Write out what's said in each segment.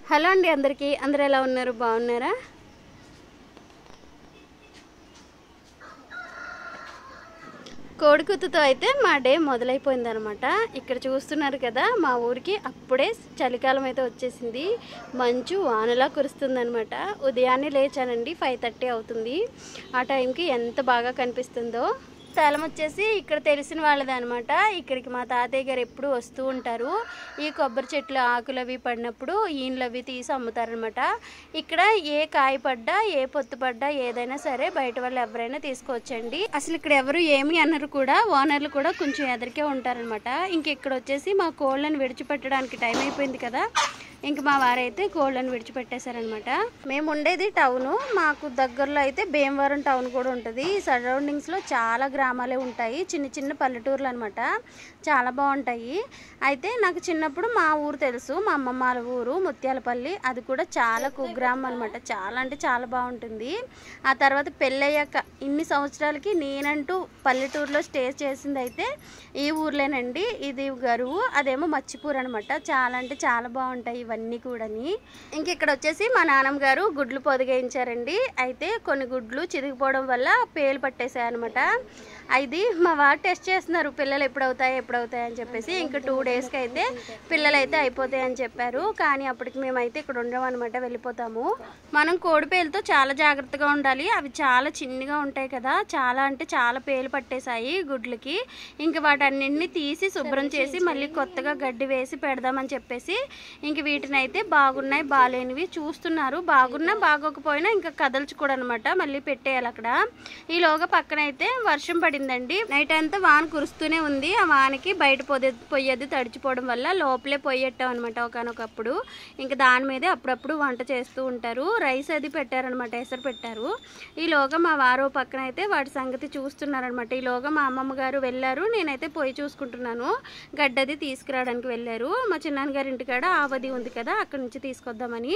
Hello అండి అందరికీ. అందరూ ఎలా ఉన్నారు? బాగున్నారా? కోడికూతుతో అయితే మా డే మొదలైపోయిందనమాట. ఇక్కడ చూస్తున్నారు కదా, మా ఊరికి అప్పుడే చలికాలం అయితే వచ్చేసింది. మంచు వానలా కురుస్తుందనమాట. ఉదయాన్నే లేచానండి, 5:30 అవుతుంది. ఆ టైంకి ఎంత బాగా కనిపిస్తుందో. స్థలం వచ్చేసి ఇక్కడ తెలిసిన వాళ్ళది అనమాట. ఇక్కడికి మా తాతయ్య గారు ఎప్పుడు వస్తూ ఉంటారు. ఈ కొబ్బరి చెట్లు ఆకులు అవి పడినప్పుడు ఈయనలు అవి తీసి అమ్ముతారనమాట. ఇక్కడ ఏ కాయ పడ్డా, ఏ పొత్తు పడ్డా, ఏదైనా సరే బయట వాళ్ళు ఎవరైనా తీసుకోవచ్చండి. అసలు ఇక్కడ ఎవరు ఏమి అన్నారు కూడా, ఓనర్లు కూడా కొంచెం ఎదరికే ఉంటారనమాట. ఇంక ఇక్కడ వచ్చేసి మా కోళ్ళని విడిచిపెట్టడానికి టైం అయిపోయింది కదా, ఇంక మా వారైతే కోళ్ళని విడిచిపెట్టేశారనమాట. మేము ఉండేది టౌను, మాకు దగ్గరలో అయితే భీమవరం టౌన్ కూడా ఉంటుంది. సరౌండింగ్స్లో చాలా గ్రామాలే ఉంటాయి, చిన్న చిన్న పల్లెటూర్లు అనమాట. చాలా బాగుంటాయి. అయితే నాకు చిన్నప్పుడు మా ఊరు తెలుసు, మా అమ్మమ్మ వాళ్ళ ఊరు ముత్యాలపల్లి. అది కూడా చాలా కుగ్రామం అనమాట. చాలా అంటే చాలా బాగుంటుంది. ఆ తర్వాత పెళ్ళయ్యాక ఇన్ని సంవత్సరాలకి నేనంటూ పల్లెటూరులో స్టే చేసింది అయితే ఈ ఊర్లేనండి. ఇది గరువు, అదేమో మచ్చిపూర్ అనమాట. చాలా అంటే చాలా బాగుంటాయి ఇవన్నీ కూడాని. ఇంక ఇక్కడ వచ్చేసి మా నాన్నమ్మ గారు గుడ్లు పొదిగేయించారండి. అయితే కొన్ని గుడ్లు చిరిగిపోవడం వల్ల పేలు పట్టేశాయి అనమాట. అది మా వారు టెస్ట్ చేస్తున్నారు, పిల్లలు ఎప్పుడవుతాయి అని చెప్పేసి. ఇంకా 2 డేస్కి అయితే పిల్లలు అయితే అయిపోతాయి అని చెప్పారు. కానీ అప్పటికి మేమైతే ఇక్కడ ఉండమన్నమాట, వెళ్ళిపోతాము. మనం కోడి పేలుతో చాలా జాగ్రత్తగా ఉండాలి. అవి చాలా చిన్నగా ఉంటాయి కదా, చాలా అంటే చాలా పేలు పట్టేశాయి గుడ్లకి. ఇంక వాటన్నింటినీ తీసి శుభ్రం చేసి మళ్ళీ కొత్తగా గడ్డి వేసి పెడదామని చెప్పేసి ఇంక వీటిని అయితే బాగున్నాయి బాగాలేనివి చూస్తున్నారు. బాగున్నా బాగోకపోయినా ఇంకా కదల్చుకోవడం అనమాట, మళ్ళీ పెట్టేయాలి అక్కడ. ఈలోగా పక్కన అయితే వర్షం పడిందండి. నైట్ అంతా వాన కురుస్తూనే ఉంది. ఆ వానకి బయట పొయ్యేది తడిచిపోవడం వల్ల లోపలే పొయ్యెట్టాం అనమాట ఒకనొకప్పుడు. ఇంకా దాని మీదే అప్పుడప్పుడు వంట చేస్తూ ఉంటారు. రైస్ అది పెట్టారనమాట, ఎసరు పెట్టారు. ఈలోగా మా వారు పక్కన అయితే వాటి సంగతి చూస్తున్నారనమాట. ఈలోగా మా అమ్మమ్మ గారు వెళ్ళారు, నేనైతే పొయ్యి చూసుకుంటున్నాను. గడ్డది తీసుకురావడానికి వెళ్ళారు. మా చిన్నాన్న గారి ఇంటికాడ ఆవది ఉంది కదా, అక్కడ నుంచి తీసుకొద్దామని.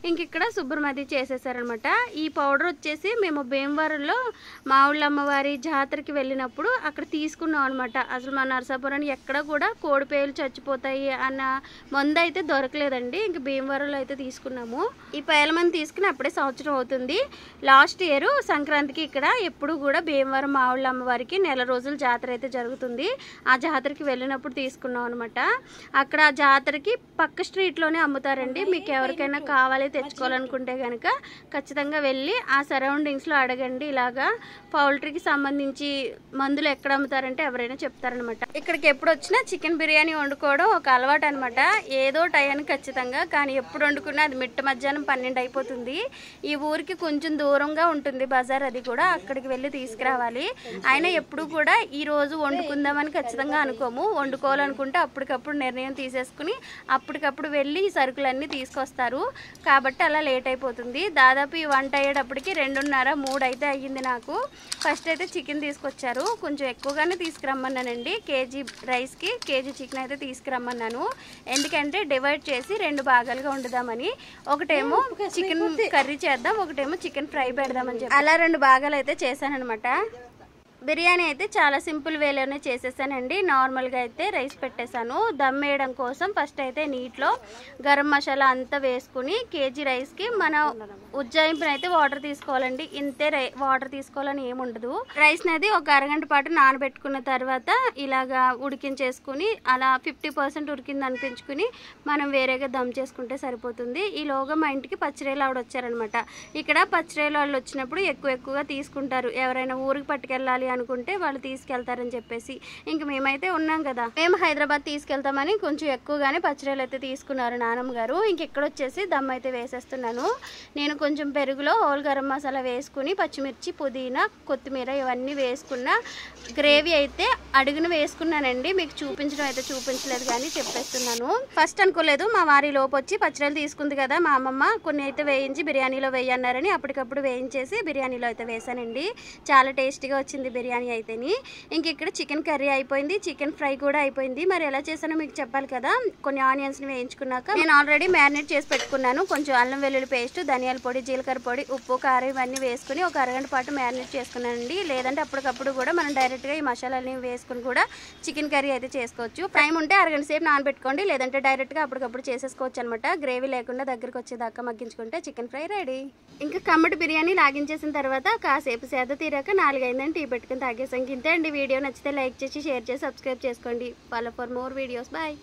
ఇంక ఇక్కడ శుభ్రం అది చేసేసారనమాట. ఈ పౌడర్ వచ్చేసి మేము భీమవరంలో మా ఊళ్ళ అమ్మవారి జాతరకి వెళ్ళినప్పుడు అక్కడ తీసుకున్నాం అనమాట. అసలు మా నరసాపురాన్ని ఎక్కడ కూడా కోడి పేలు చచ్చిపోతాయి అన్న మందు అయితే దొరకలేదండి. ఇంక భీమవరంలో అయితే తీసుకున్నాము. ఈ పేల మంది తీసుకుని అప్పుడే సంవత్సరం అవుతుంది. లాస్ట్ ఇయర్ సంక్రాంతికి ఇక్కడ ఎప్పుడు కూడా భీమవరం మా ఊళ్ళ అమ్మవారికి నెల రోజులు జాతర అయితే జరుగుతుంది. ఆ జాతరకి వెళ్ళినప్పుడు తీసుకున్నాం అనమాట. అక్కడ ఆ జాతరకి పక్క స్ట్రీట్లోనే అమ్ముతారండి. మీకు ఎవరికైనా కావాలి తెచ్చుకోవాలనుకుంటే కనుక ఖచ్చితంగా వెళ్ళి ఆ సరౌండింగ్స్లో అడగండి. ఇలాగా పౌల్ట్రీకి సంబంధించి మందులు ఎక్కడ అమ్ముతారంటే ఎవరైనా చెప్తారనమాట. ఇక్కడికి ఎప్పుడు వచ్చినా చికెన్ బిర్యానీ వండుకోవడం ఒక అలవాటు అనమాట. ఏదో టయానికి ఖచ్చితంగా, కానీ ఎప్పుడు వండుకున్నా అది మిట్ట మధ్యాహ్నం 12 అయిపోతుంది. ఈ ఊరికి కొంచెం దూరంగా ఉంటుంది బజార్, అది కూడా అక్కడికి వెళ్ళి తీసుకురావాలి. అయినా ఎప్పుడు కూడా ఈ రోజు వండుకుందామని ఖచ్చితంగా అనుకోము. వండుకోవాలనుకుంటే అప్పటికప్పుడు నిర్ణయం తీసేసుకుని అప్పటికప్పుడు వెళ్ళి ఈ సరుకులన్నీ తీసుకొస్తారు. కాబట్టి అలా లేట్ అయిపోతుంది. దాదాపు ఈ వంట అయ్యేటప్పటికి 2:30, 3 అయితే అయ్యింది నాకు. ఫస్ట్ అయితే చికెన్ తీసుకొచ్చారు, కొంచెం ఎక్కువగానే తీసుకురమ్మన్నానండి. కేజీ రైస్కి కేజీ చికెన్ అయితే తీసుకురమ్మన్నాను. ఎందుకంటే డివైడ్ చేసి 2 భాగాలుగా వండుదామని. ఒకటేమో చికెన్ కర్రీ చేద్దాం, ఒకటేమో చికెన్ ఫ్రై పెడదామని చెప్పి అలా 2 భాగాలు అయితే చేశానమాట. బిర్యానీ అయితే చాలా సింపుల్ వేలోనే చేసేసానండి. నార్మల్గా అయితే రైస్ పెట్టేశాను. దమ్ వేయడం కోసం ఫస్ట్ అయితే నీటిలో గరం మసాలా అంతా వేసుకుని కేజీ రైస్కి మన ఉజ్జాయింపుని అయితే వాటర్ తీసుకోవాలండి. ఇంతే వాటర్ తీసుకోవాలని ఏముండదు. రైస్ని అది ఒక అరగంట పాటు నానబెట్టుకున్న తర్వాత ఇలాగా ఉడికించేసుకుని అలా 50% ఉడికింది అనిపించుకుని మనం వేరేగా దమ్ చేసుకుంటే సరిపోతుంది. ఈలోగా మా ఇంటికి పచ్చిరేలు ఆవిడ వచ్చారనమాట. ఇక్కడ పచ్చిరేలు వాళ్ళు వచ్చినప్పుడు ఎక్కువగా తీసుకుంటారు. ఎవరైనా ఊరికి పట్టుకెళ్ళాలి అనుకుంటే వాళ్ళు తీసుకెళ్తారని చెప్పేసి ఇంక మేమైతే ఉన్నాం కదా, మేము హైదరాబాద్ తీసుకెళ్తామని కొంచెం ఎక్కువగానే పచ్చిరేలు అయితే తీసుకున్నారు నానమ్మ గారు. ఇంక ఇక్కడ వచ్చేసి దమ్ అయితే వేసేస్తున్నాను. నేను కొంచెం పెరుగులో హోల్ గరం మసాలా వేసుకుని పచ్చిమిర్చి, పుదీనా, కొత్తిమీర ఇవన్నీ వేసుకున్న గ్రేవీ అయితే అడుగున వేసుకున్నానండి. మీకు చూపించడం అయితే చూపించలేదు కానీ చెప్పేస్తున్నాను. ఫస్ట్ అనుకోలేదు, మా వారి లోపు వచ్చి పచ్చిరేలు తీసుకుంది కదా మా అమ్మమ్మ, కొన్ని అయితే వేయించి బిర్యానీలో వేయన్నారని అప్పటికప్పుడు వేయించేసి బిర్యానీలో అయితే వేసానండి. చాలా టేస్టీగా వచ్చింది బిర్యానీ. బిర్యానీ అయితేని. ఇంక ఇక్కడ చికెన్ కర్రీ అయిపోయింది, చికెన్ ఫ్రై కూడా అయిపోయింది. మరి ఎలా చేశానో మీకు చెప్పాలి కదా. కొన్ని ఆనియన్స్ని వేయించుకున్నాక నేను ఆల్రెడీ మ్యారినేట్ చేసి పెట్టుకున్నాను. కొంచెం అల్లం వెల్లుల్లి పేస్ట్, ధనియాల పొడి, జీలకర్ర పొడి, ఉప్పు, కారం ఇవన్నీ వేసుకుని ఒక అరగంట పాటు మ్యారినేట్ చేసుకున్నానండి. లేదంటే అప్పటికప్పుడు కూడా మనం డైరెక్ట్గా ఈ మసాలాలని వేసుకుని కూడా చికెన్ కర్రీ అయితే చేసుకోవచ్చు. టైం ఉంటే అరగంట సేపు నానబెట్టుకోండి, లేదంటే డైరెక్ట్గా అప్పటికప్పుడు చేసేసుకోవచ్చు అనమాట. గ్రేవీ లేకుండా దగ్గరికి వచ్చేదాకా మగ్గించుకుంటే చికెన్ ఫ్రై రెడీ. ఇంకా కమ్మటి బిర్యానీ లాగించేసిన తర్వాత కాసేపు సేద తీరాక 4 అయిందని టీ పెట్టుకుని తాగేసాం. ఇంతే అండి. వీడియో నచ్చితే లైక్ చేసి, షేర్ చేసి, సబ్స్క్రైబ్ చేసుకోండి. Follow for more videos. Bye.